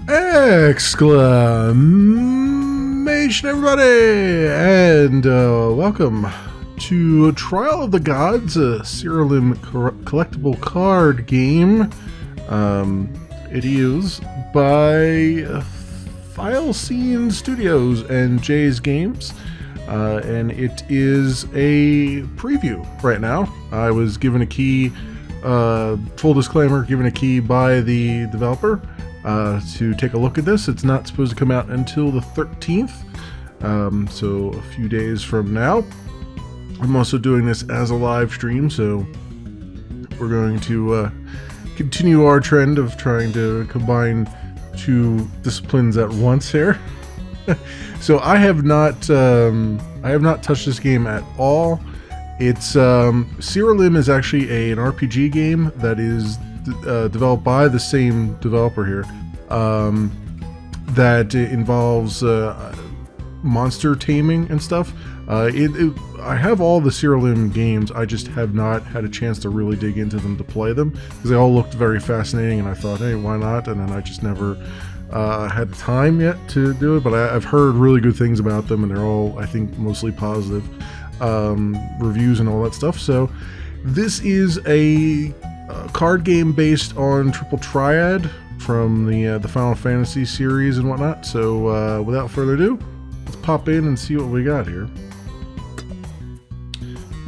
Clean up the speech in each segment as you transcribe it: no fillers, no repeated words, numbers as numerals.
Exclamation, everybody! And welcome to Trial of the Gods, a Serialim collectible card game. It is by File Scene Studios and Jay's Games. And it is a preview right now. I was given a key, full disclaimer, given a key by the developer to take a look at this. It's not supposed to come out until the 13th, so a few days from now. I'm also doing this as a live stream, so we're going to continue our trend of trying to combine two disciplines at once here. So I have not touched this game at all. It's Serialim is actually an RPG game that is developed by the same developer here, that involves monster taming and stuff. I have all the Serialim games. I just have not had a chance to really dig into them to play them because they all looked very fascinating, and I thought, hey, why not? And then I just never had time yet to do it. But I've heard really good things about them, and they're all, I think, mostly positive reviews and all that stuff. So this is a card game based on Triple Triad from the Final Fantasy series and whatnot. So without further ado, let's pop in and see what we got here.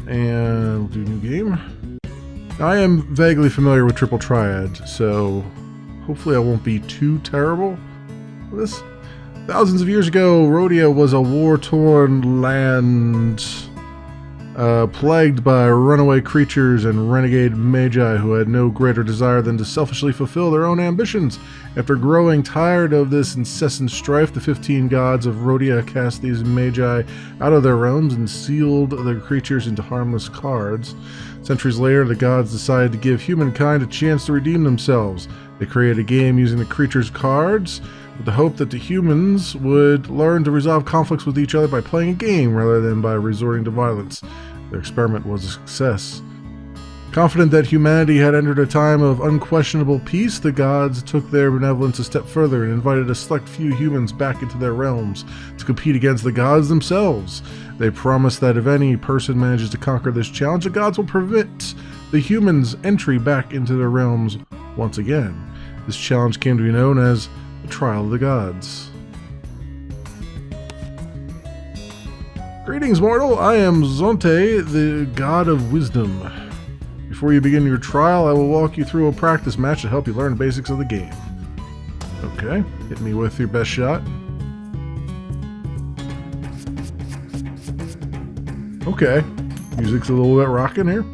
And we'll do new game. I am vaguely familiar with Triple Triad, so hopefully I won't be too terrible with this. Thousands of years ago, Rhodia was a war-torn land plagued by runaway creatures and renegade magi who had no greater desire than to selfishly fulfill their own ambitions. After growing tired of this incessant strife, the 15 gods of Rhodia cast these magi out of their realms and sealed the creatures into harmless cards. Centuries later, the gods decided to give humankind a chance to redeem themselves. They created a game using the creatures' cards with the hope that the humans would learn to resolve conflicts with each other by playing a game rather than by resorting to violence. Their experiment was a success. Confident that humanity had entered a time of unquestionable peace, the gods took their benevolence a step further and invited a select few humans back into their realms to compete against the gods themselves. They promised that if any person manages to conquer this challenge, the gods will permit the humans' entry back into their realms once again. This challenge came to be known as the Trial of the Gods. Greetings, mortal. I am Zonte, the god of wisdom. Before you begin your trial, I will walk you through a practice match to help you learn the basics of the game. Okay, hit me with your best shot. Okay, music's a little bit rocking here.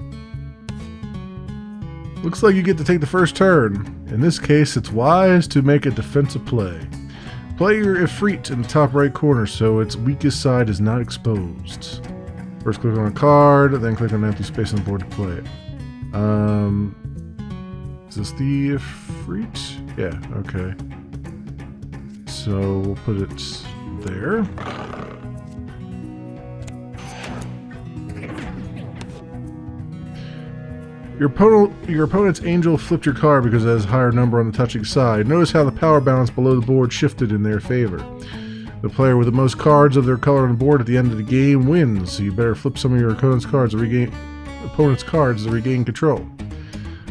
Looks like you get to take the first turn. In this case, it's wise to make a defensive play. Play your Ifrit in the top right corner so its weakest side is not exposed. First click on a card, then click on an empty space on the board to play it. Is this the Ifrit? Yeah, okay. So we'll put it there. Your opponent's angel flipped your card because it has a higher number on the touching side. Notice how the power balance below the board shifted in their favor. The player with the most cards of their color on the board at the end of the game wins, so you better flip some of your opponent's cards to regain control.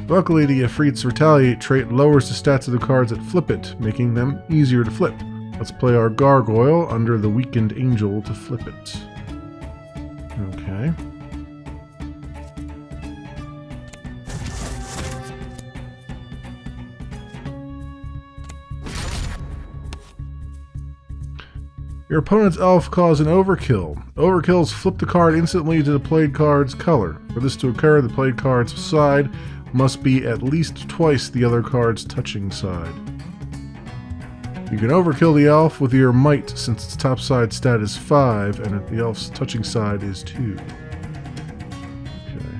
Luckily, the Ifrit's Retaliate trait lowers the stats of the cards that flip it, making them easier to flip. Let's play our Gargoyle under the weakened angel to flip it. Okay. Your opponent's elf caused an overkill. Overkills flip the card instantly to the played card's color. For this to occur, the played card's side must be at least twice the other card's touching side. You can overkill the elf with your might since its top side stat is 5 and the elf's touching side is 2. Okay.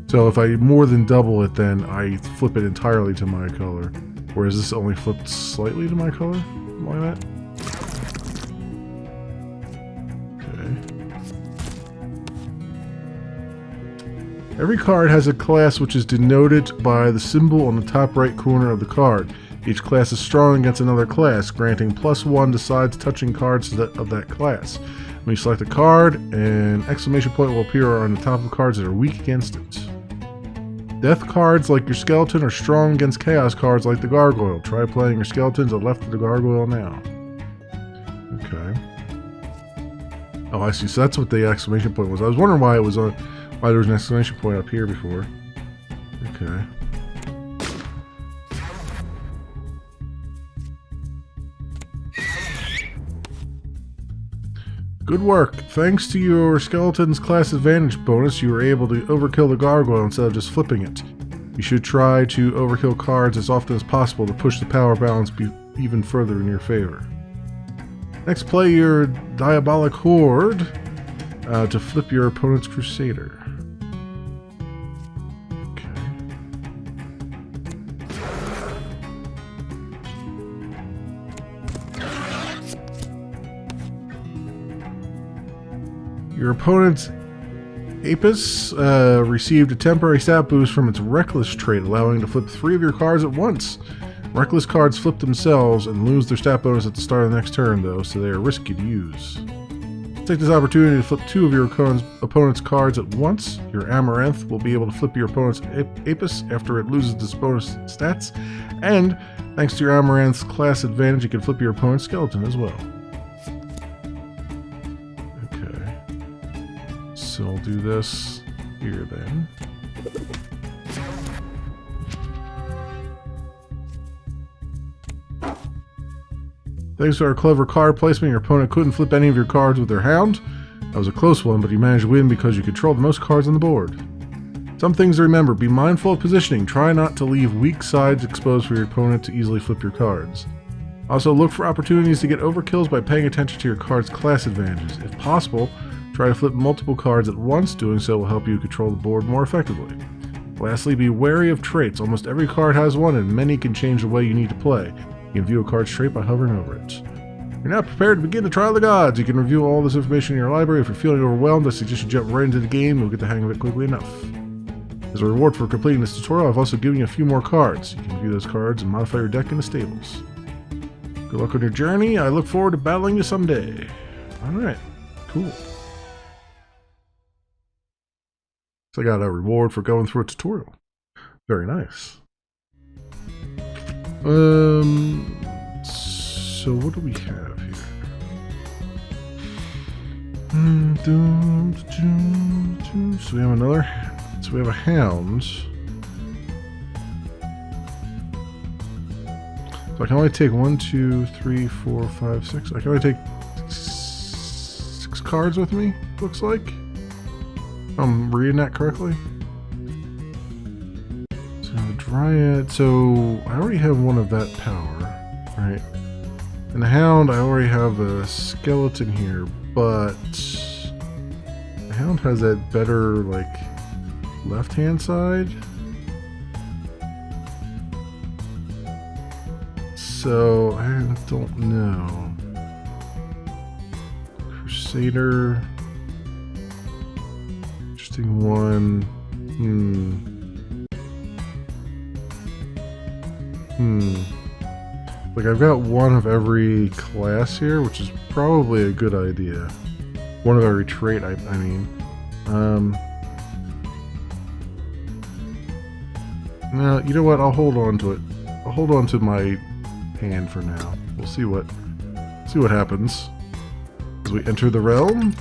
So if I more than double it, then I flip it entirely to my color. Whereas this only flipped slightly to my color? Why not? Every card has a class which is denoted by the symbol on the top right corner of the card. Each class is strong against another class, granting +1 to sides touching cards of that class. When you select a card, an exclamation point will appear on the top of cards that are weak against it. Death cards like your skeleton are strong against chaos cards like the gargoyle. Try playing your skeletons on the left of the gargoyle now. Okay. Oh, I see. So that's what the exclamation point was. I was wondering why it was on, why there was an exclamation point up here before. Okay. Good work. Thanks to your skeleton's class advantage bonus, you were able to overkill the gargoyle instead of just flipping it. You should try to overkill cards as often as possible to push the power balance even further in your favor. Next, play your Diabolic Horde to flip your opponent's Crusader. Your opponent's Apis received a temporary stat boost from its Reckless trait, allowing it to flip 3 of your cards at once. Reckless cards flip themselves and lose their stat bonus at the start of the next turn, though, so they are risky to use. Take this opportunity to flip 2 of your opponent's cards at once. Your Amaranth will be able to flip your opponent's Apis after it loses its bonus stats, and thanks to your Amaranth's class advantage, you can flip your opponent's Skeleton as well. So I'll do this here then. Thanks to our clever card placement, your opponent couldn't flip any of your cards with their Hound. That was a close one, but you managed to win because you controlled the most cards on the board. Some things to remember: be mindful of positioning. Try not to leave weak sides exposed for your opponent to easily flip your cards. Also, look for opportunities to get overkills by paying attention to your card's class advantages. If possible, try to flip multiple cards at once. Doing so will help you control the board more effectively. Lastly, be wary of traits. Almost every card has one, and many can change the way you need to play. You can view a card's trait by hovering over it. You're now prepared to begin the Trial of the Gods. You can review all this information in your library. If you're feeling overwhelmed, I suggest you jump right into the game. You'll get the hang of it quickly enough. As a reward for completing this tutorial, I've also given you a few more cards. You can view those cards and modify your deck in the stables. Good luck on your journey. I look forward to battling you someday. Alright, cool. So I got a reward for going through a tutorial. Very nice. So what do we have here? So we have another. So we have a Hound. So I can only take 1, 2, 3, 4, 5, 6. I can only take 6 cards with me, looks like. If I'm reading that correctly. So Dryad. So I already have one of that power, right? And the Hound, I already have a skeleton here, but the Hound has that better, like, left-hand side. So I don't know. Crusader. Interesting one. Like, I've got one of every class here, which is probably a good idea. One of every trait, I mean. No, you know what? I'll hold on to it. I'll hold on to my hand for now. We'll see what happens as we enter the realm.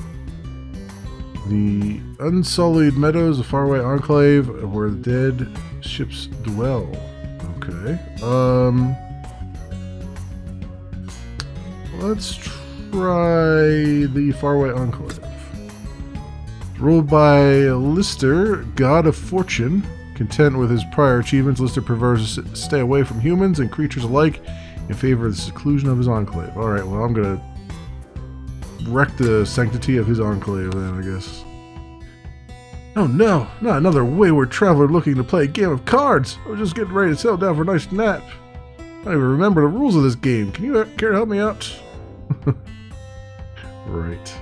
The unsullied meadows of faraway enclave where the dead ships dwell. Okay. Let's try the faraway enclave. Ruled by Lister, god of fortune. Content with his prior achievements, Lister prefers to stay away from humans and creatures alike in favor of the seclusion of his enclave. Alright, well, I'm gonna wreck the sanctity of his enclave then, I guess. Oh no, not another wayward traveler looking to play a game of cards! I was just getting ready to settle down for a nice nap. I don't even remember the rules of this game. Can you care to help me out? Right.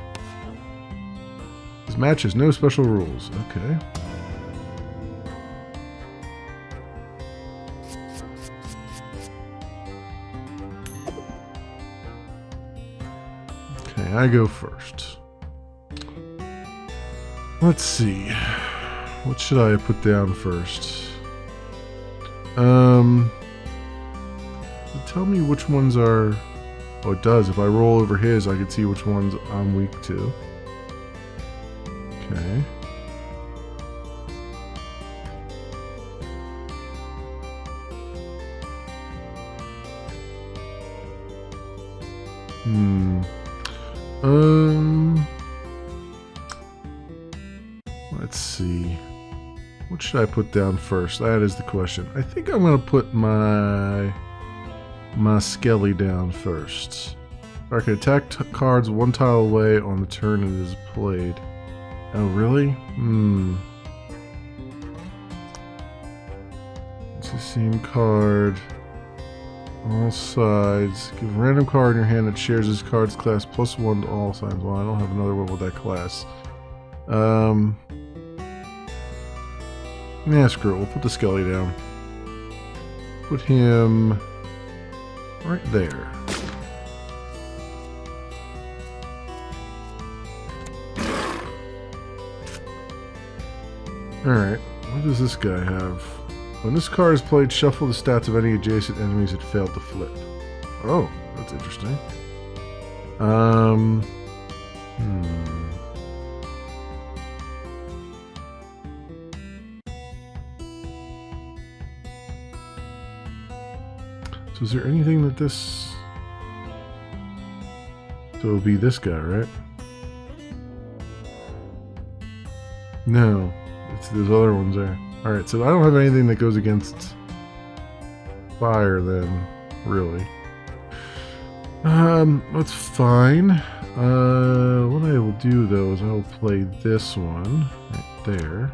This match has no special rules. Okay. Okay, I go first. Let's see. What should I put down first? Tell me which ones are... Oh, it does. If I roll over his, I can see which ones I'm weak to. Okay. Let's see. What should I put down first? That is the question. I think I'm gonna put my Skelly down first. I can attack cards one tile away on the turn it is played. Oh, really? It's the same card. All sides. Give a random card in your hand that shares this card's class +1 to all signs. Well, I don't have another one with that class. Yeah, screw it. We'll put the Skelly down. Put him right there. Alright, what does this guy have? When this card is played, shuffle the stats of any adjacent enemies it failed to flip. Oh, that's interesting. So is there anything that this... So it would be this guy, right? No. It's those other ones there. Alright, so I don't have anything that goes against fire then, really. That's fine. What I will do though is I will play this one right there.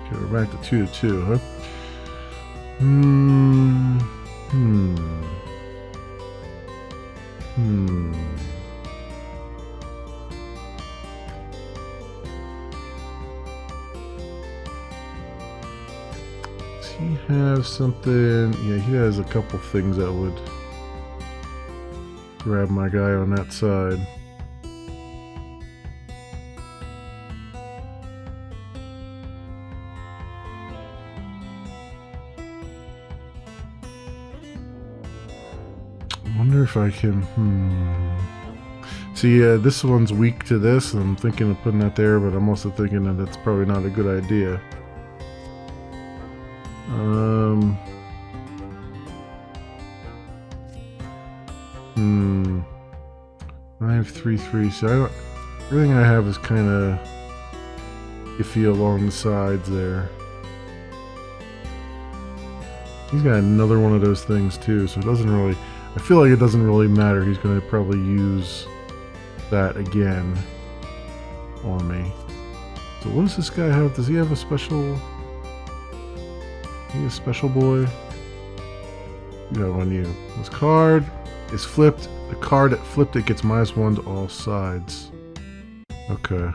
Okay, we're back to 2-2, huh? Does he have something? Yeah, he has a couple things that would grab my guy on that side. I wonder if I can, See, this one's weak to this, and I'm thinking of putting that there, but I'm also thinking that that's probably not a good idea. 5-3-3, so I don't, everything I have is kind of iffy along the sides there. He's got another one of those things too, so it doesn't really... I feel like it doesn't really matter. He's going to probably use that again on me. So what does this guy have? Does he have a special... Is he a special boy? You have on you. This card is flipped. The card that flipped it gets -1 to all sides. Okay.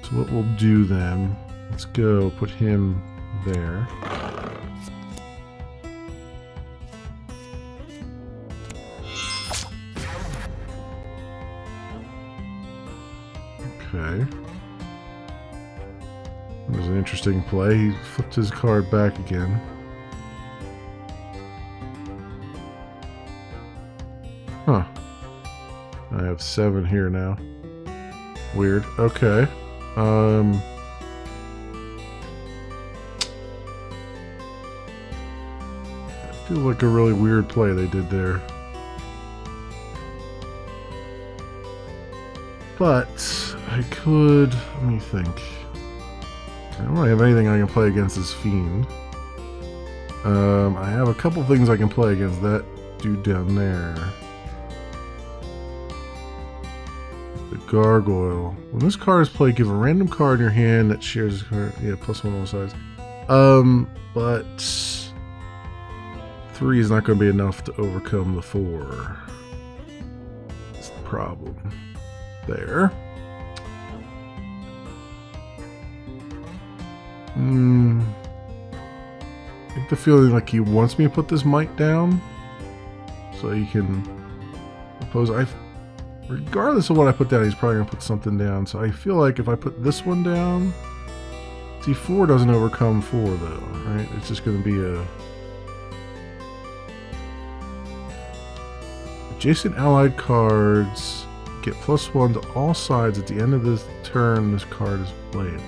So what we'll do then... Let's go put him there. Okay. That was an interesting play. He flipped his card back again. Huh. I have 7 here now. Weird. Okay. That feels like a really weird play they did there. But I could, let me think. I don't really have anything I can play against this fiend. I have a couple things I can play against that dude down there. The gargoyle. When this card is played, give a random card in your hand that shares a card. Yeah, +1 on all sides. But 3 is not going to be enough to overcome the 4. That's the problem. There. I get the feeling like he wants me to put this might down so he can oppose. Regardless of what I put down, he's probably going to put something down. So I feel like if I put this one down, see, 4 doesn't overcome 4 though, right? It's just going to be a adjacent allied cards get +1 to all sides at the end of this turn this card is played.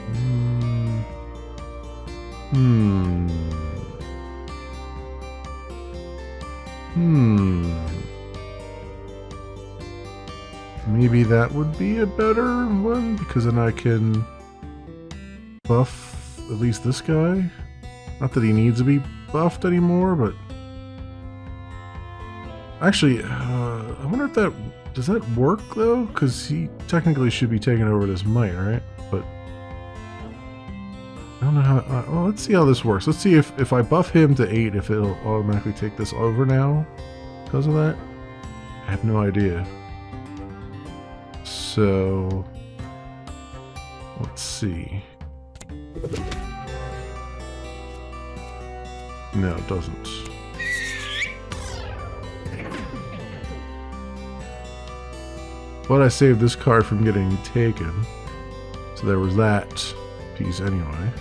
Maybe that would be a better one, because then I can buff at least this guy. Not that he needs to be buffed anymore, but actually, I wonder if that does that work though, because he technically should be taking over this might, right? But I don't know how. Well, let's see how this works. Let's see if I buff him to 8, if it'll automatically take this over now because of that. I have no idea. So let's see. No, it doesn't. But I saved this card from getting taken. So there was that piece anyway.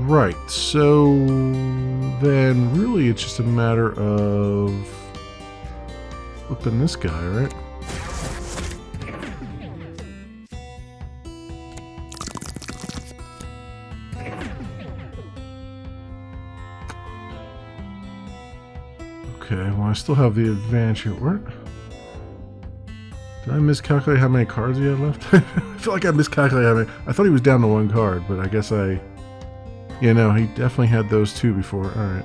Right, so then really it's just a matter of flipping this guy, right? Okay, well I still have the advantage here. What? Did I miscalculate how many cards he had left? I feel like I miscalculated how many. I thought he was down to 1 card, but I guess I... Yeah, no, he definitely had those 2 before. Alright.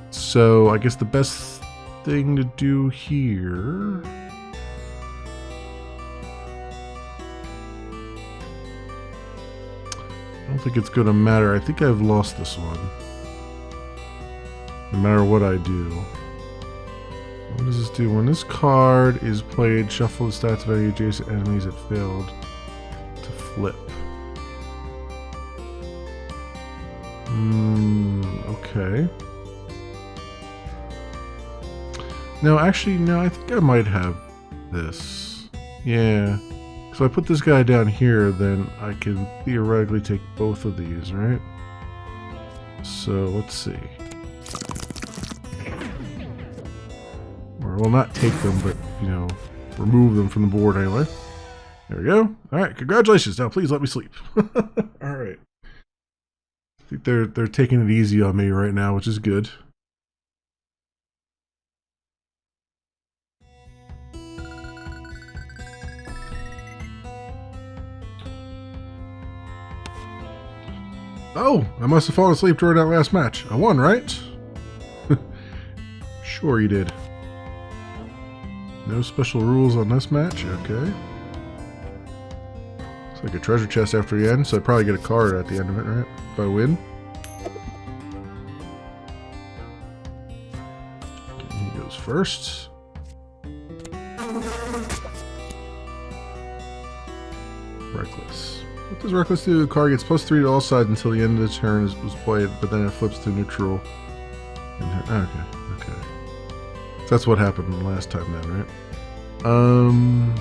So, I guess the best thing to do here... I don't think it's going to matter. I think I've lost this one. No matter what I do. What does this do? When this card is played, shuffle the stats of any adjacent enemies that failed to flip. Okay. No, actually, no, I think I might have this. Yeah. So I put this guy down here, then I can theoretically take both of these, right? So, let's see. Or, well, not take them, but, you know, remove them from the board anyway. There we go. Alright, congratulations. Now, please let me sleep. Alright. I think they're taking it easy on me right now, which is good. Oh, I must have fallen asleep during that last match. I won, right? Sure you did. No special rules on this match? Okay. It's like a treasure chest after the end, so I'd probably get a card at the end of it, right? If I win. He goes first. Reckless. What does Reckless do? The card gets +3 to all sides until the end of the turn was played, but then it flips to neutral. Okay. So that's what happened last time then, right? I'm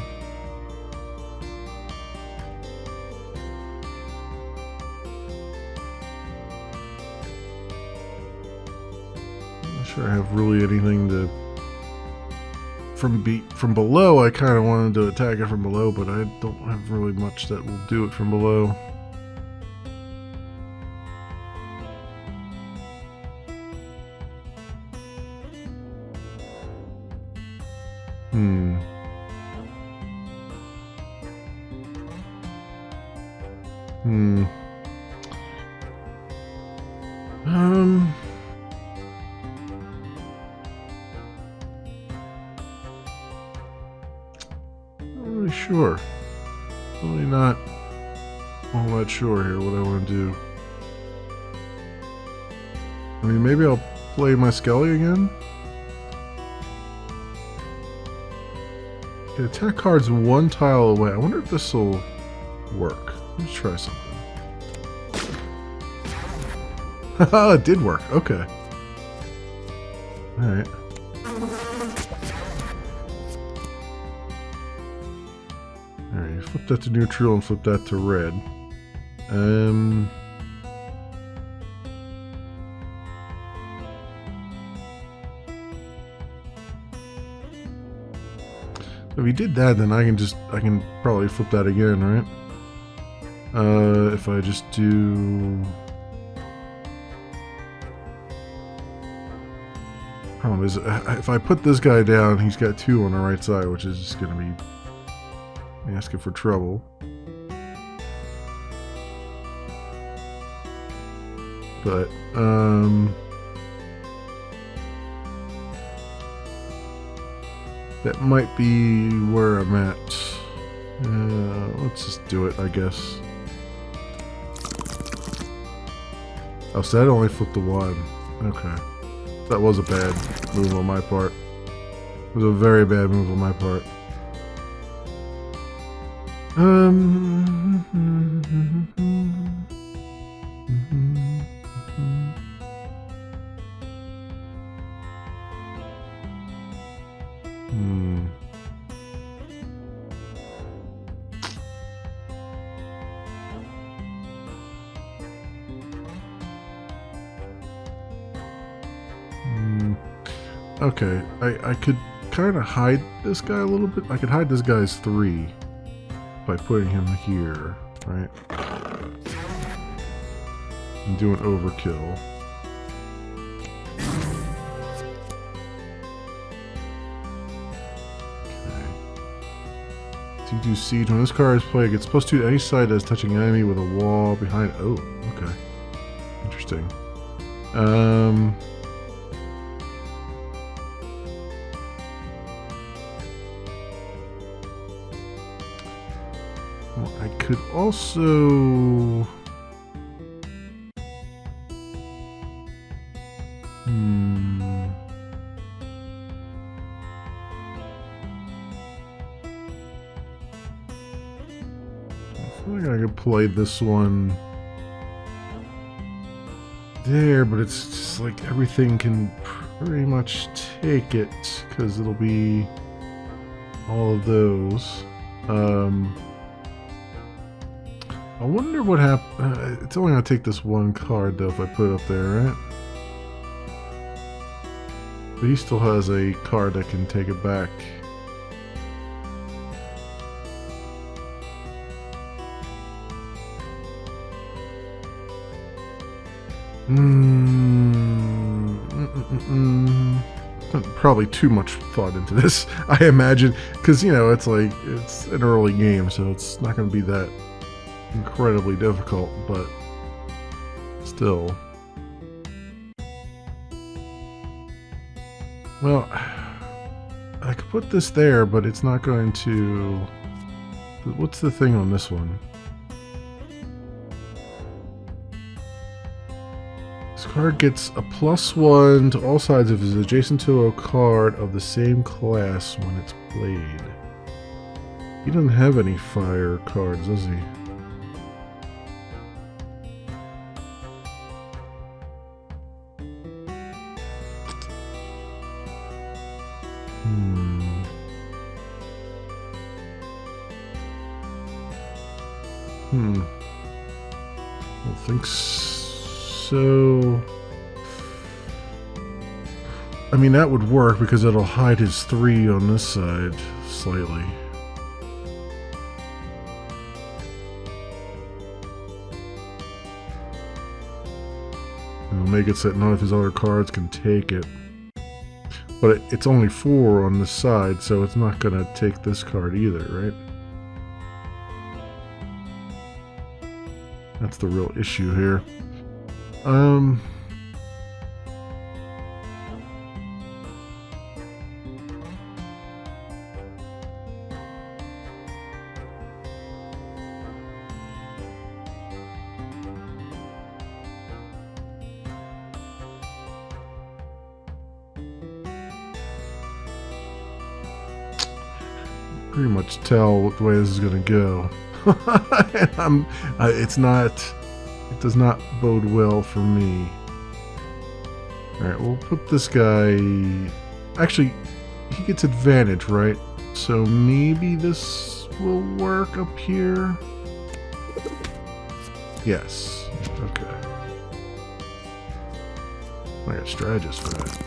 not sure I have really anything to... From below, I kind of wanted to attack it from below, but I don't have really much that will do it from below. Sure. Really not all that sure here what I want to do. I mean, maybe I'll play my Skelly again. Okay, attack cards one tile away. I wonder if this will work. Let's try something. Haha, it did work. Okay. Alright. Alright, flip that to neutral and flip that to red. If he did that, then I can probably flip that again, right? If I just do... Problem is, if I put this guy down, he's got 2 on the right side, which is just gonna be asking for trouble. But, that might be where I'm at. Let's just do it, I guess. Oh, so that only flipped the 1. Okay. That was a bad move on my part. It was a very bad move on my part. Okay, I could kind of hide this guy a little bit. I could hide this guy's 3 by putting him here, right? And do an overkill. Okay. So you do siege. When this card is played, it gets +2 to any side that is touching an enemy with a wall behind. Oh, okay. Interesting. Well, I could also... I feel like I could play this one there, but it's just like everything can pretty much take it, because it'll be all of those. I wonder what happened. It's only going to take this one card, though, if I put it up there, right? But he still has a card that can take it back. Probably too much thought into this, I imagine, because, you know, it's like, it's an early game, so it's not going to be that incredibly difficult, but still. Well, I could put this there, but it's not going to... What's the thing on this one? This card gets a +1 to all sides if it's adjacent to a card of the same class when it's played. He doesn't have any fire cards, does he? I don't think so. I mean, that would work because it'll hide his 3 on this side slightly. It'll make it so that none of his other cards can take it. But it's only 4 on this side, so it's not going to take this card either, right? That's the real issue here. pretty much tell the way this is going to go. It does not bode well for me. Alright, we'll put this guy... Actually, he gets advantage, right? So maybe this will work up here? Yes. Okay. I got strategist for that.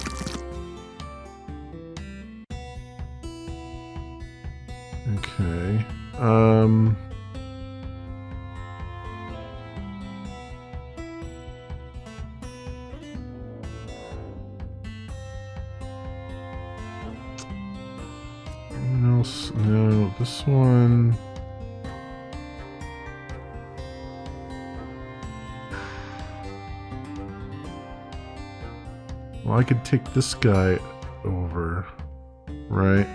Okay. No, this one. Well, I could take this guy over, right?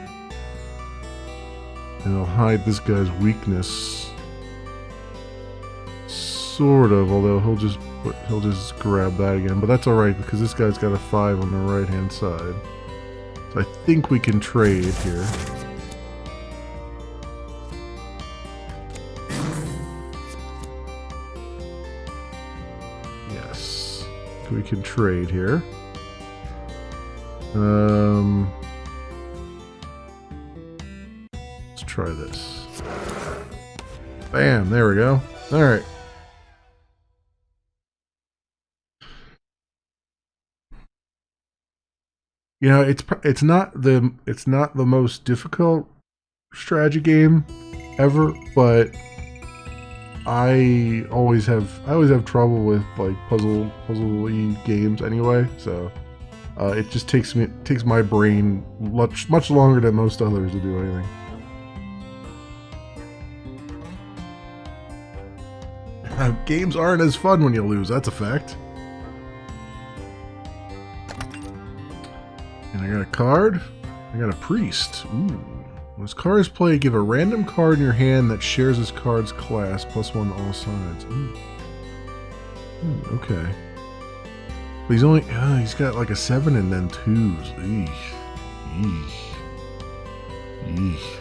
And I'll hide this guy's weakness, sort of. Although he'll just grab that again, but that's all right because this guy's got a 5 on the right hand side. So I think we can trade here. Yes, we can trade here. Let's try this. Bam, there we go. All right. You know, it's not the most difficult strategy game ever, but I always have trouble with like puzzle-y games anyway, so it just takes my brain much longer than most others to do anything. Games aren't as fun when you lose, that's a fact. And I got a card. I got a priest. Ooh. When this card is played, give a random card in your hand that shares this card's class, +1 to all sides. Ooh. Ooh, okay. But he's only, he's got like a 7 and then 2s. Eesh. Eesh.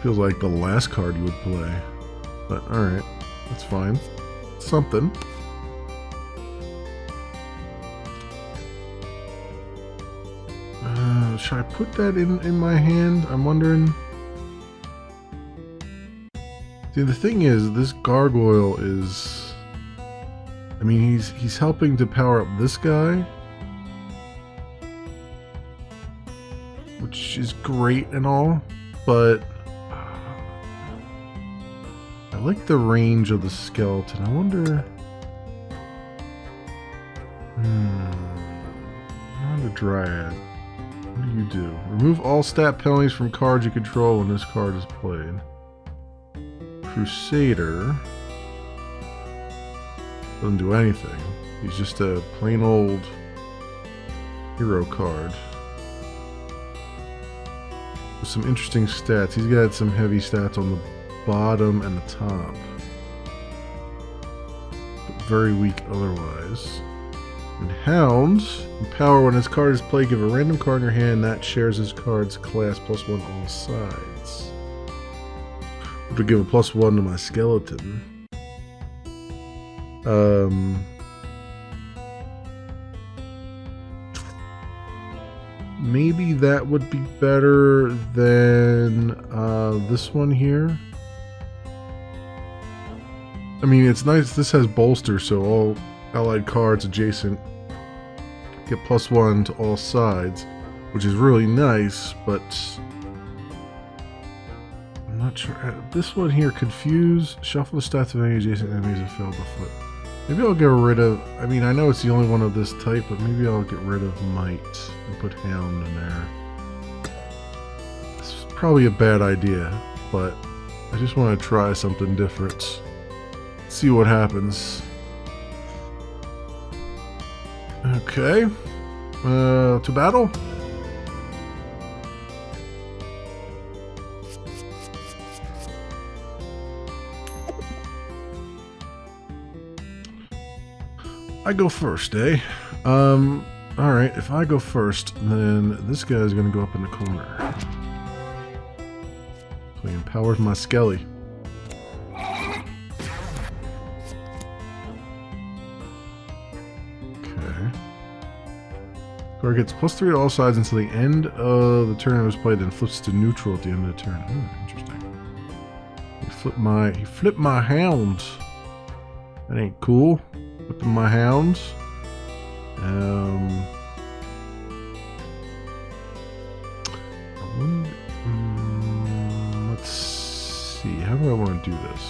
Feels like the last card you would play. But alright, that's fine. Something. Should I put that in my hand? I'm wondering. See, the thing is, this gargoyle is... I mean, he's helping to power up this guy, which is great and all, but I like the range of the skeleton. I wonder... Not a dryad. What do you do? Remove all stat penalties from cards you control when this card is played. Crusader doesn't do anything. He's just a plain old hero card with some interesting stats. He's got some heavy stats on the bottom and the top, but very weak otherwise. And Hound, power when his card is played, give a random card in your hand that shares his card's class +1 all sides. Which would give a +1 to my skeleton. Maybe that would be better than this one here. I mean, it's nice. This has bolster, so all allied cards adjacent get +1 to all sides, which is really nice, but I'm not sure. This one here, confuse, shuffle the stats of any adjacent enemies and fill the foot. Maybe I'll get rid of, I mean, I know it's the only one of this type, but maybe I'll get rid of Might and put Hound in there. This is probably a bad idea, but I just want to try something different. See what happens. Okay, to battle. I go first, eh? Alright, if I go first, then this guy's gonna go up in the corner. So he empowers my skelly. Card gets +3 to all sides until the end of the turn it was played, then flips to neutral at the end of the turn. Oh, interesting. He flipped my hounds. That ain't cool. Flipping my hounds. Let's see. How do I want to do this?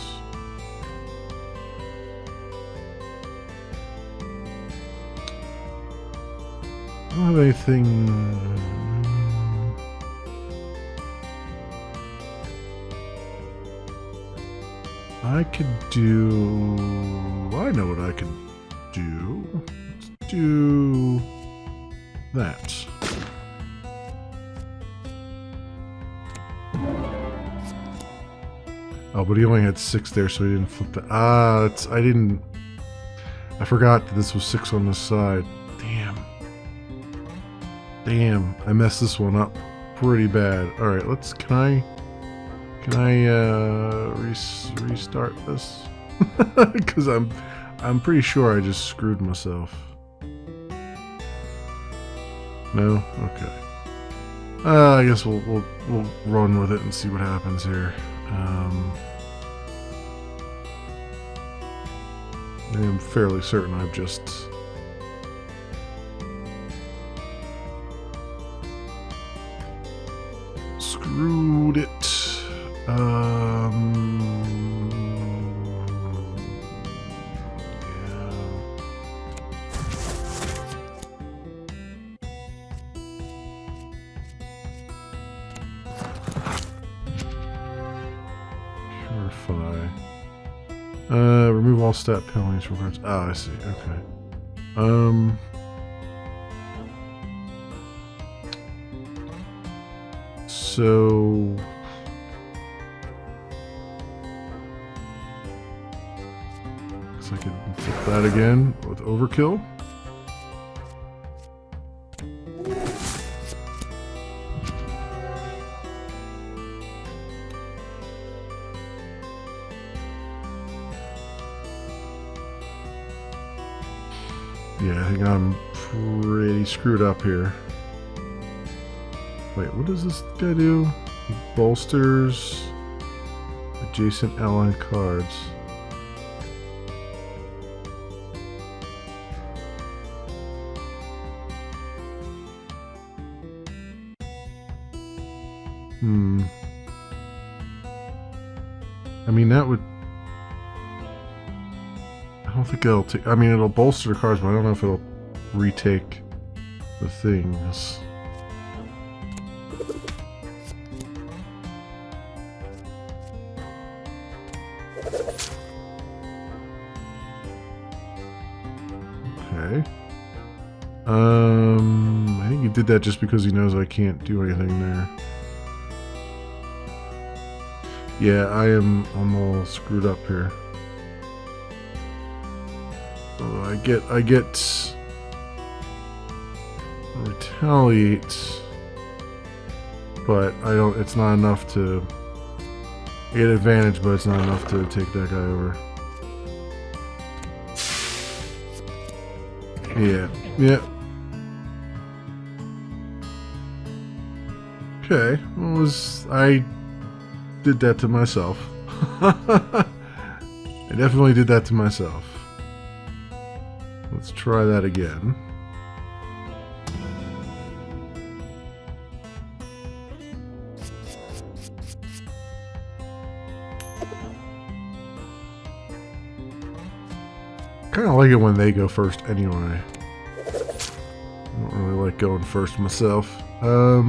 I don't have anything. I could do. I know what I could do. Let's do that. Oh, but he only had 6 there, so he didn't flip that. Ah, it's. I didn't. I forgot that this was 6 on this side. Damn. Damn, I messed this one up pretty bad. All right, let's. Can I restart this? Because I'm pretty sure I just screwed myself. No, okay. I guess we'll run with it and see what happens here. I am fairly certain I've just. Screwed it. Yeah. Purify. Remove all stat penalties for cards. Ah, I see. Okay. So guess I can flip that again with overkill. Yeah, I think I'm pretty screwed up here. Wait, what does this guy do? He bolsters adjacent allied cards. I mean, that would. I don't think it'll take. I mean, it'll bolster the cards, but I don't know if it'll retake the things. Okay. I think he did that just because he knows I can't do anything there. Yeah, I'm all screwed up here. I get retaliate, but I don't. It's not enough to. I get advantage, but it's not enough to take that guy over. Yeah. Yeah. Okay. I did that to myself. I definitely did that to myself. Let's try that again. Kind of like it when they go first anyway. I don't really like going first myself. How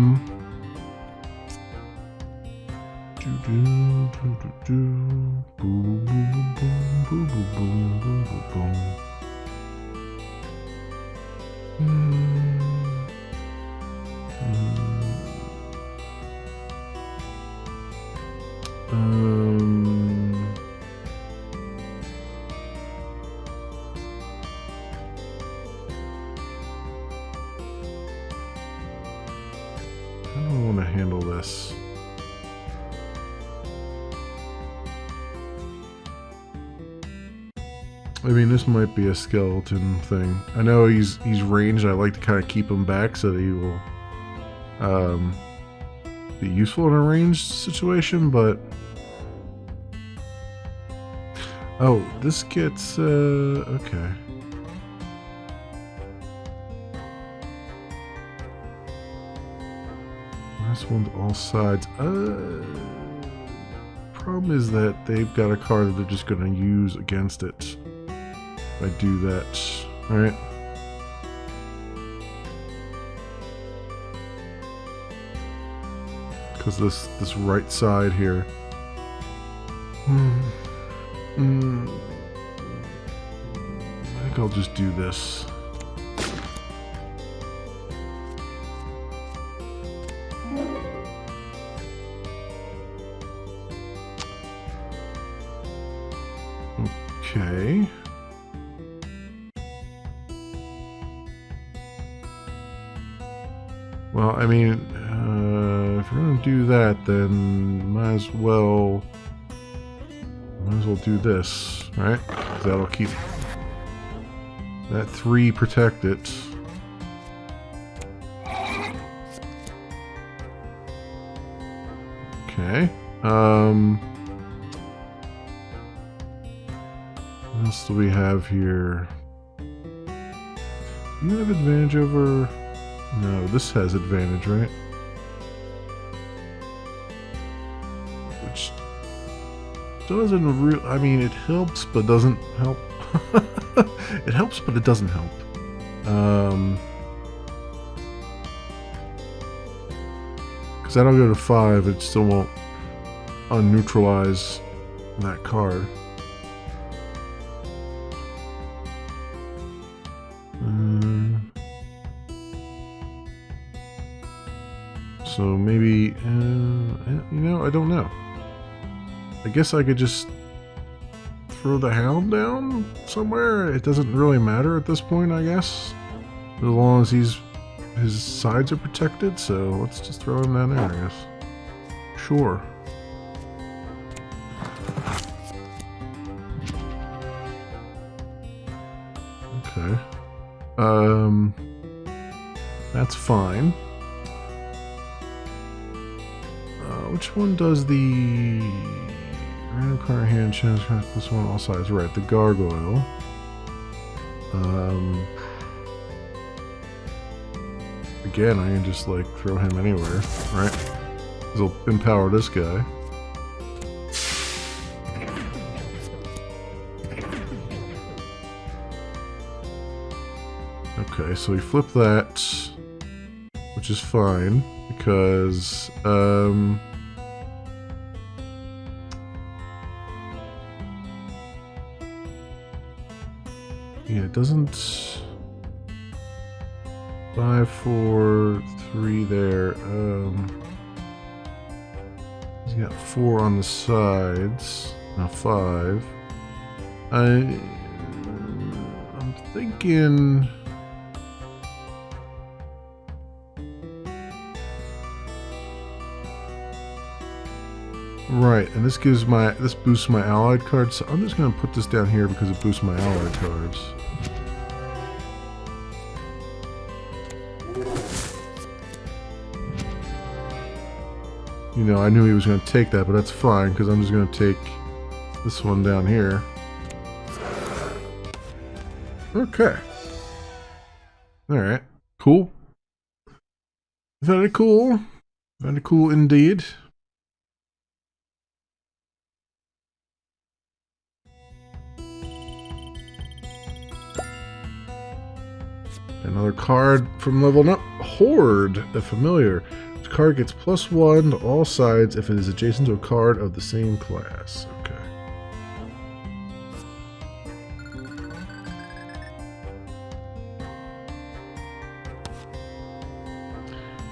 do I want to handle this? I mean, this might be a skeleton thing. I know he's ranged. I like to kind of keep him back so that he will be useful in a ranged situation, but... Oh, this gets, okay. This one's all sides. Problem is that they've got a card that they're just going to use against it. If I do that. Alright. Because this right side here. I think I'll just do this. Okay. Well, I mean, if we're gonna do that, then might as well do this, right? 'Cause that'll keep that 3 protected. Okay. What else do we have here? Do you have advantage over... No, this has advantage, right? Which doesn't really... I mean, it helps, but doesn't help. It helps, but it doesn't help. Because that'll go to 5, it still won't unneutralize that card. So maybe, you know, I don't know. I guess I could just throw the hound down somewhere. It doesn't really matter at this point, I guess. As long as his sides are protected, so let's just throw him down there, I guess. Sure. Okay. That's fine. Which one does the random card hand chance plus 1 all sides? Right, the gargoyle. Again, I can just like throw him anywhere, right? 'Cause it'll empower this guy. Okay, so we flip that, which is fine because yeah, it doesn't 5, 4, 3 there. He's got 4 on the sides. Now 5. I'm thinking. Right, and this boosts my allied cards, so I'm just going to put this down here because it boosts my allied cards. You know, I knew he was going to take that, but that's fine because I'm just going to take this one down here. Okay. Alright, cool. Very cool. Very cool indeed. Another card from leveling up. Horde, a familiar. This card gets +1 to all sides if it is adjacent to a card of the same class. Okay.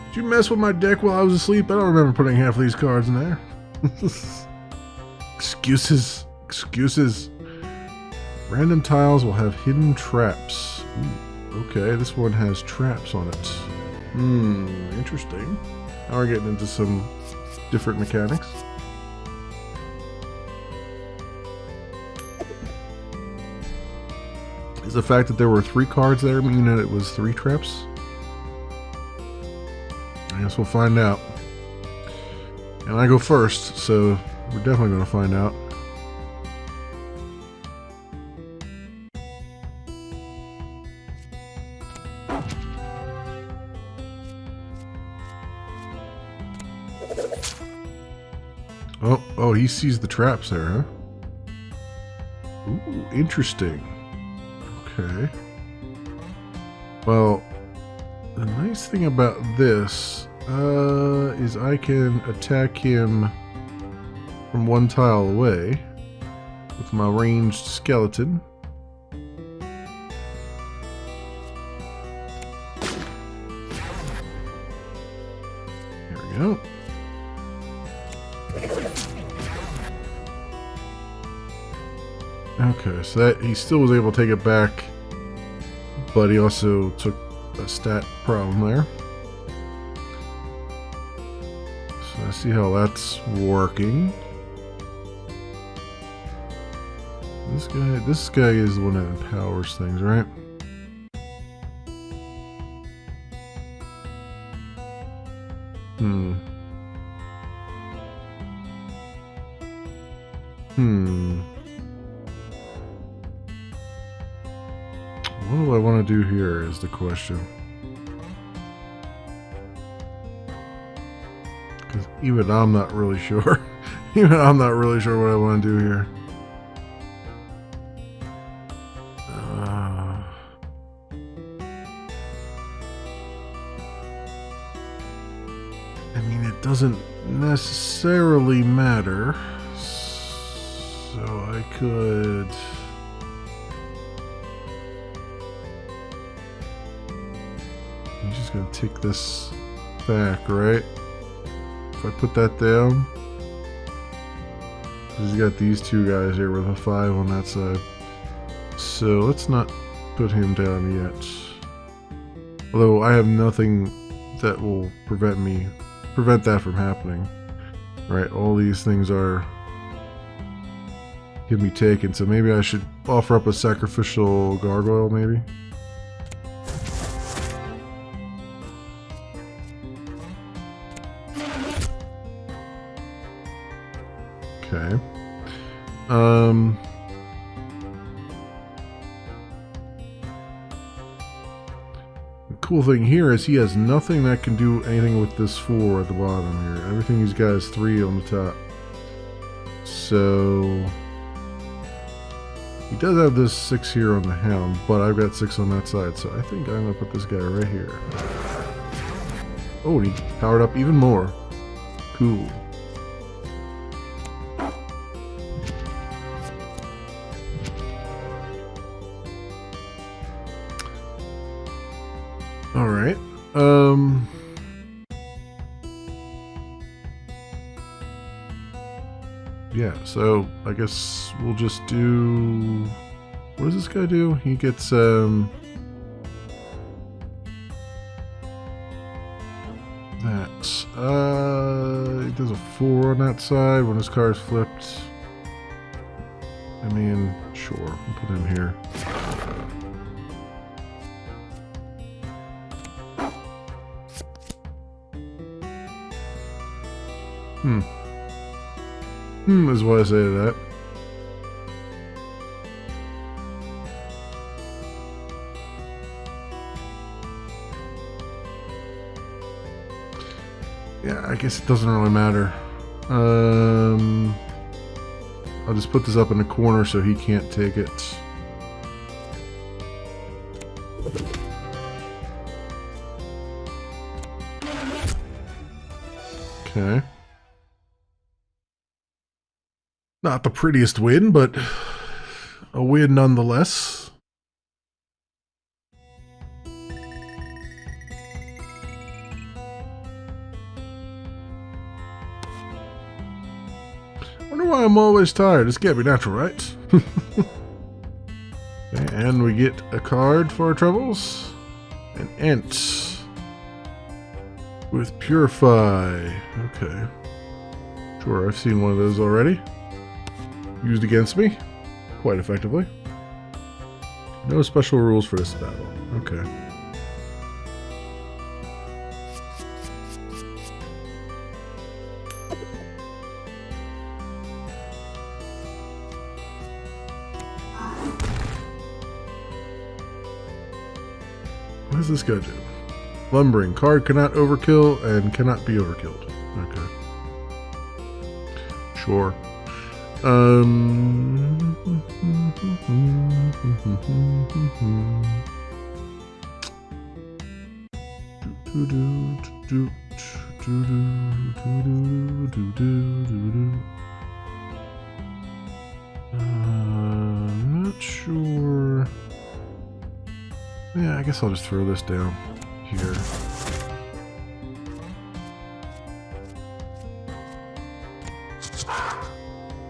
Did you mess with my deck while I was asleep? I don't remember putting half of these cards in there. Excuses. Excuses. Random tiles will have hidden traps. Ooh, okay, this one has traps on it. Interesting. Now we're getting into some different mechanics. Does the fact that there were 3 cards there mean that it was 3 traps? I guess we'll find out. And I go first, so we're definitely going to find out. Oh, he sees the traps there, huh? Ooh, interesting. Okay. Well, the nice thing about this is I can attack him from 1 tile away with my ranged skeleton. There we go. Okay, so that he still was able to take it back, but he also took a stat problem there. So I see how that's working. This guy is the one that empowers things, right? What do I want to do here is the question. Because even I'm not really sure. Even I'm not really sure what I want to do here. I mean, it doesn't necessarily matter. So I could... I'm just gonna take this back, right? If I put that down, he's got these 2 guys here with a 5 on that side. So let's not put him down yet. Although I have nothing that will prevent that from happening. Right? All these things can be taken. So maybe I should offer up a sacrificial gargoyle, maybe. Okay. The cool thing here is he has nothing that can do anything with this 4 at the bottom here. Everything he's got is 3 on the top. So he does have this 6 here on the hound, but I've got 6 on that side. So I think I'm gonna put this guy right here. Oh, and he powered up even more. Cool. Alright, yeah, so I guess we'll just do... What does this guy do? He gets, that. He does a 4 on that side when his car is flipped. I mean, sure, we'll put him here. Is what I say to that. Yeah, I guess it doesn't really matter. I'll just put this up in the corner so he can't take it. Okay. Not the prettiest win, but a win nonetheless. Wonder why I'm always tired. This can't be natural, right? Okay, and we get a card for our troubles. An Ent with Purify. Okay. Sure, I've seen one of those already. Used against me quite effectively. No special rules for this battle. Okay. What does this guy do? Lumbering. Card cannot overkill and cannot be overkilled. Okay. Sure. I'm not sure. Yeah, I guess I'll just throw this down here.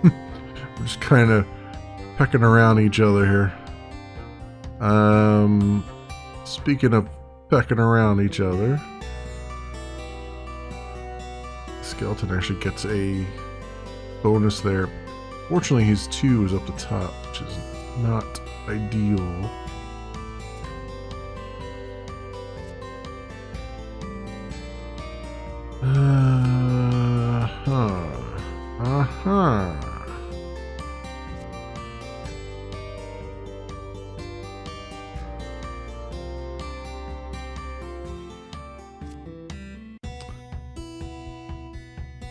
We're just kind of pecking around each other here. Speaking of pecking around each other, Skeleton actually gets a bonus there. Fortunately, his 2 is up the top, which is not ideal.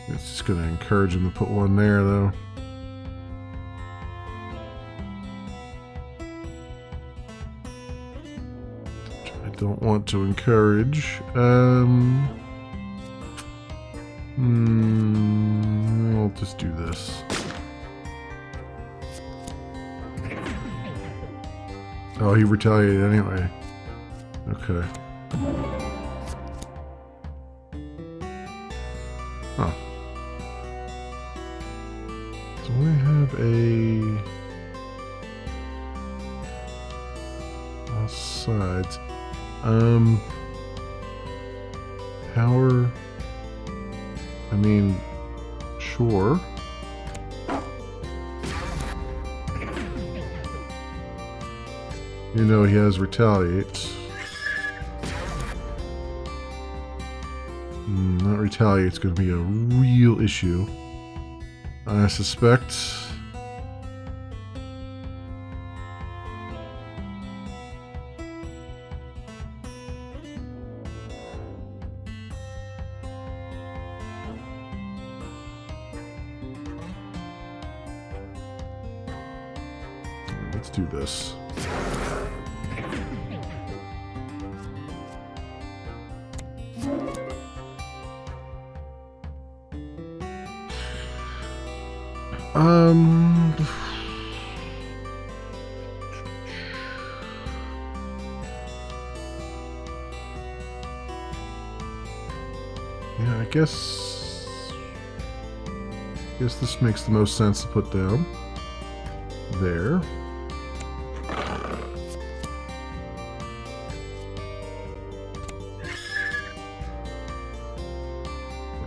It's just going to encourage him to put one there, though. Which I don't want to encourage. I'll just do this. Oh, he retaliated anyway. Okay. Huh. So we have a... all sides. Power... I mean, sure. You know he has retaliate. Not retaliate's going to be a real issue, I suspect. Let's do this. Yeah, I guess this makes the most sense to put down there.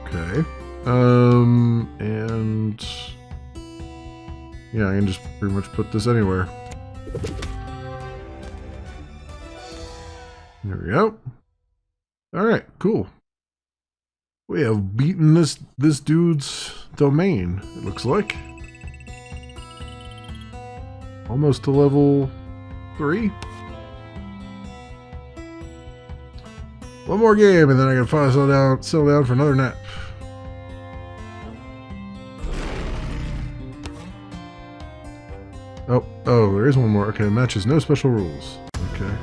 Okay. And yeah, I can just pretty much put this anywhere. There we go. All right, cool. We have beaten this dude's domain, it looks like. Almost to level 3. One more game, and then I can finally settle down for another nap. Oh, there is one more. Okay, matches, no special rules. Okay.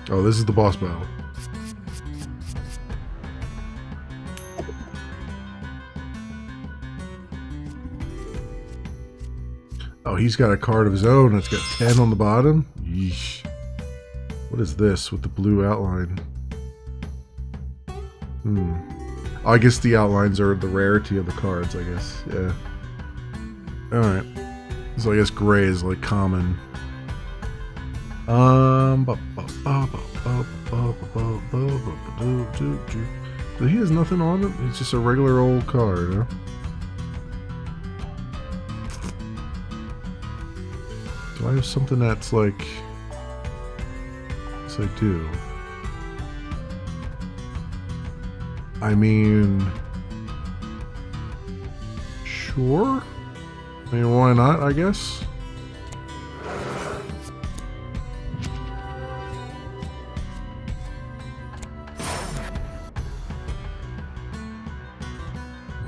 Oh, this is the boss battle. Oh, he's got a card of his own. It's got 10 on the bottom. Yeesh. What is this with the blue outline? Oh, I guess the outlines are the rarity of the cards, I guess. Yeah. Alright. So I guess gray is like common. So he has nothing on it? It's just a regular old card, huh? Do I have something that's like... Yes, I do. I mean... Sure? I mean, why not, I guess?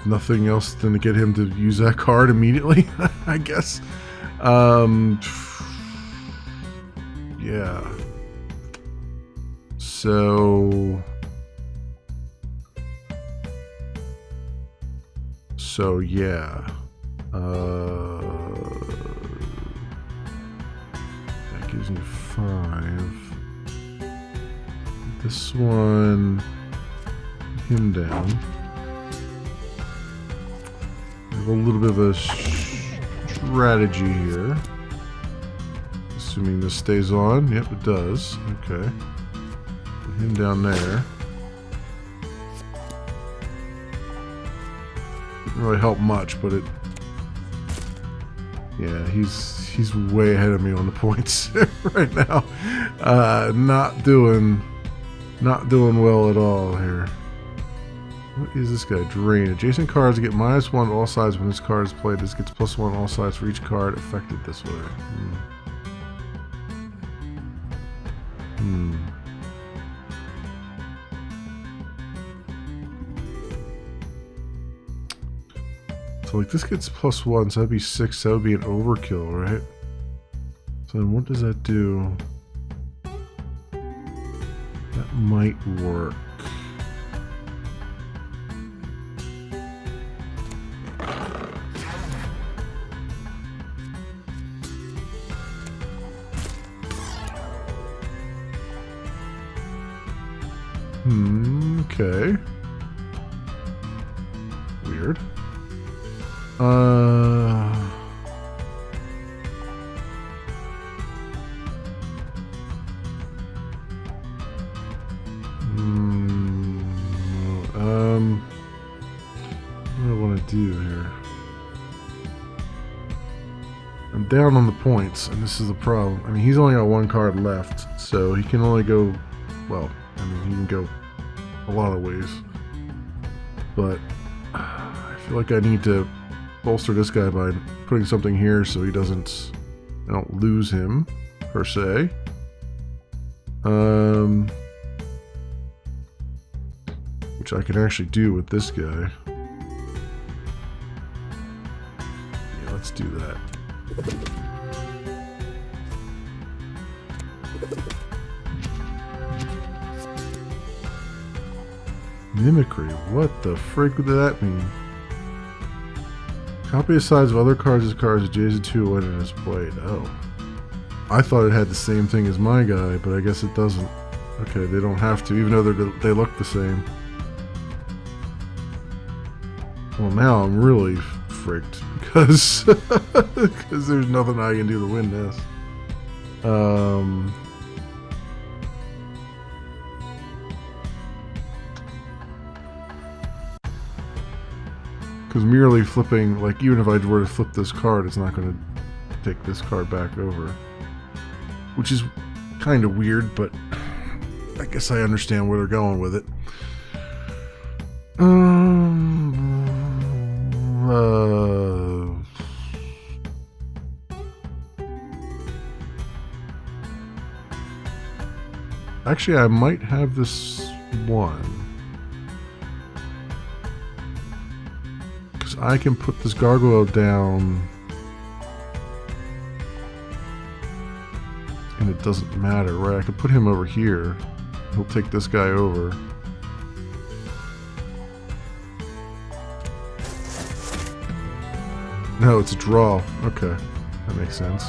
Nothing else than to get him to use that card immediately, I guess. Yeah. So yeah. That gives me 5. This one, him down. A little bit of a strategy here. Assuming this stays on. Yep, it does. Okay. Put him down there. Didn't really help much, but it... Yeah, he's way ahead of me on the points right now. Not doing well at all here. What is this guy? Drain. Adjacent cards get -1 to all sides when this card is played. This gets +1 on all sides for each card affected this way. So like this gets +1, so that'd be 6. That would be an overkill, right? So then what does that do? That might work. Okay. Weird. What do I want to do here? I'm down on the points, and this is the problem. I mean, he's only got 1 card left, so he can only go, well, I mean, he can go a lot of ways. But I feel like I need to bolster this guy by putting something here so he doesn't, I don't lose him, per se. Which I can actually do with this guy. Yeah, let's do that. Mimicry, what the frick did that mean? Copy the sides of other cards as cards adjacent to when it is played. Oh. I thought it had the same thing as my guy, but I guess it doesn't. Okay, they don't have to, even though they look the same. Well, now I'm really fricked because because there's nothing I can do to win this. Because merely flipping, like, even if I were to flip this card, it's not going to take this card back over. Which is kind of weird, but I guess I understand where they're going with it. Actually, I might have this one. Because I can put this gargoyle down and it doesn't matter, right? I can put him over here. He'll take this guy over. No, it's a draw. Okay, that makes sense.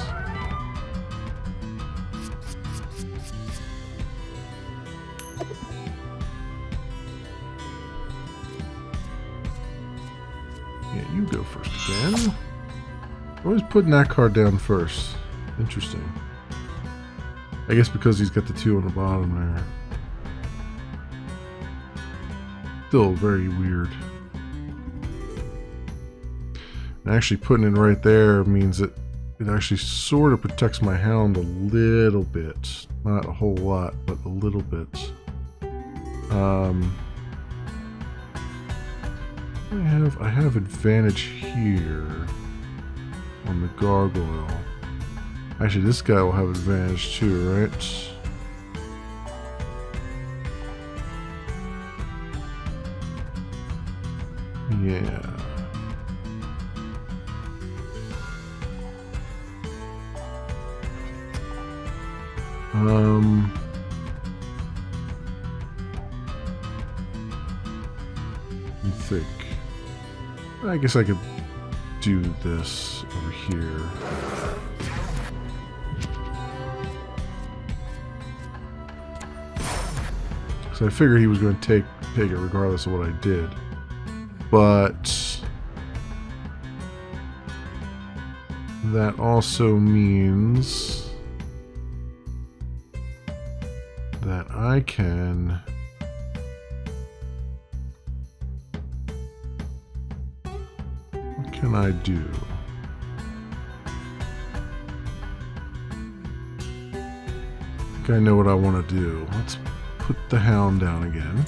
Yeah, you go first again. Always putting that card down first. Interesting. I guess because he's got the 2 on the bottom there. Still very weird. And actually putting it right there means that it actually sort of protects my hound a little bit. Not a whole lot, but a little bit. I have advantage here on the gargoyle. Actually, this guy will have advantage too, right? Yeah. Let me think. I guess I could do this over here. So I figured he was going to take it regardless of what I did. But that also means that I can what can I do? I think I know what I want to do. Let's put the hound down again.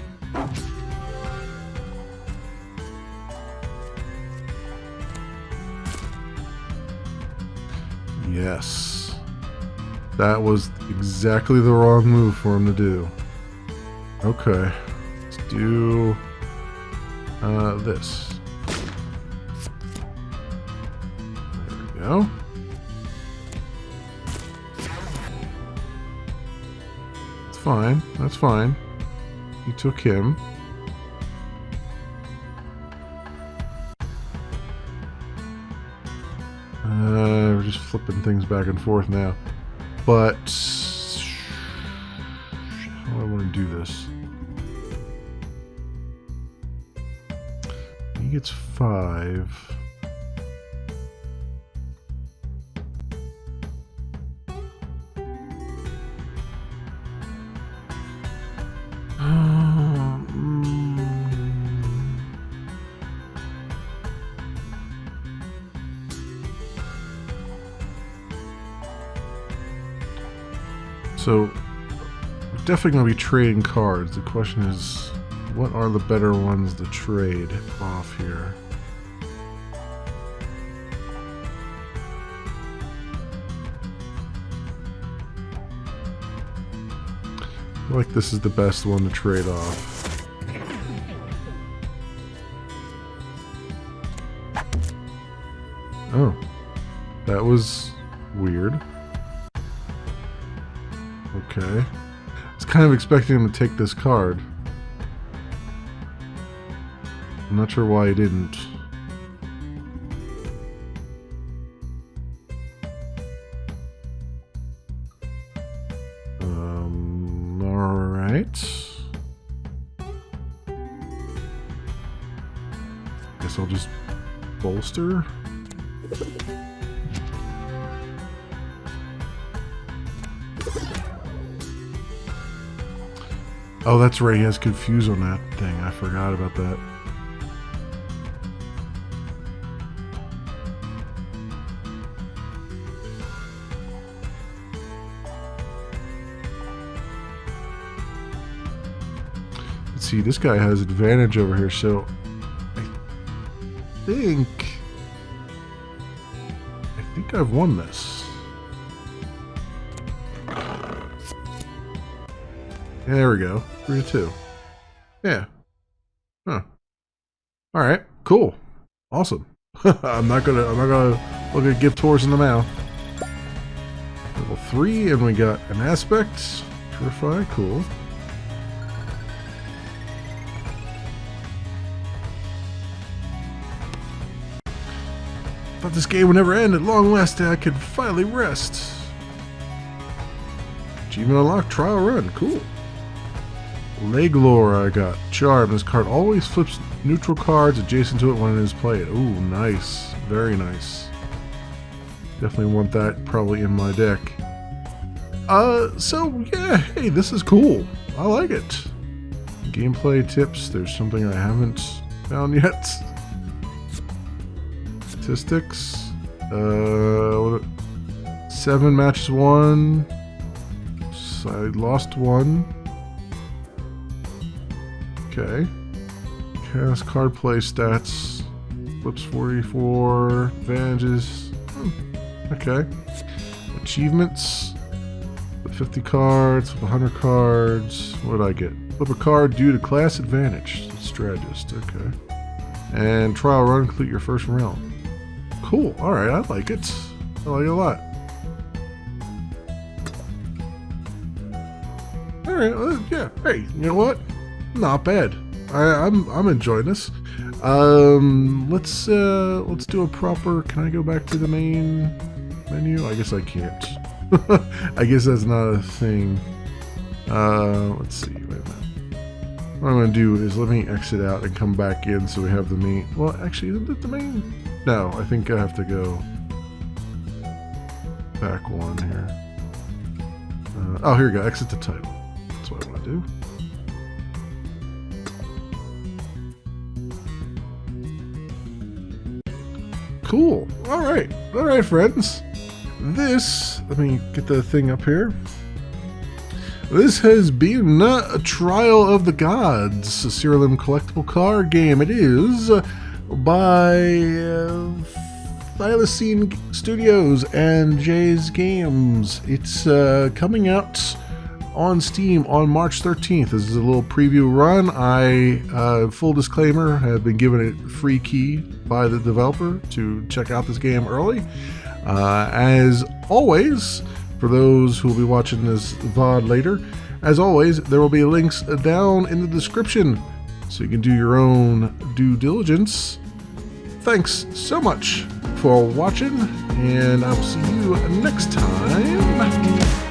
Yes. That was exactly the wrong move for him to do. Okay. Let's do this. There we go. It's fine. That's fine. He took him. We're just flipping things back and forth now. But how do I want to do this? He gets 5. So, we're definitely going to be trading cards. The question is, what are the better ones to trade off here? I feel like this is the best one to trade off. Oh, that was weird. Okay. I was kind of expecting him to take this card. I'm not sure why he didn't. Alright. Guess I'll just bolster. Oh, that's right. He has Confuse on that thing. I forgot about that. Let's see. This guy has advantage over here, so I think I've won this. There we go. 3-2. Yeah. Huh. All right. Cool. Awesome. I'm not gonna look at gift horse in the mouth. Level 3, and we got an aspect. Purify. Cool. Thought this game would never end. At long last, I could finally rest. Achievement unlocked. Trial run. Cool. Leg lore I got. Charm. This card always flips neutral cards adjacent to it when it is played. Ooh, nice. Very nice. Definitely want that probably in my deck. So, yeah, hey, this is cool. I like it. Gameplay tips. There's something I haven't found yet. Statistics. 7 matches won. So I lost 1. Okay. Cast card play stats. Flips 44. Advantages. Okay. Achievements. 50 cards with 100 cards. What did I get? Flip a card due to class advantage. Strategist. Okay. And trial run, complete your first round. Cool. Alright, I like it. I like it a lot. Alright, yeah. Hey, you know what? Not bad. I'm enjoying this. Let's do a proper. Can I go back to the main menu? I guess I can't. I guess that's not a thing. Let's see. Wait a minute. What I'm going to do is let me exit out and come back in so we have the main... Well, actually, isn't it the main? No, I think I have to go back one here. Oh, here we go. Exit the title. That's what I want to do. Cool. All right, friends. This, let me get the thing up here. This has been a Trial of the Gods, a Serial collectible card game. It is by Thylacine Studios and Jay's Games. It's coming out on Steam on March 13th. This is a little preview run. Full disclaimer, have been given a free key by the developer to check out this game early. As always, for those who will be watching this VOD later, as always, there will be links down in the description so you can do your own due diligence. Thanks so much for watching, and I'll see you next time.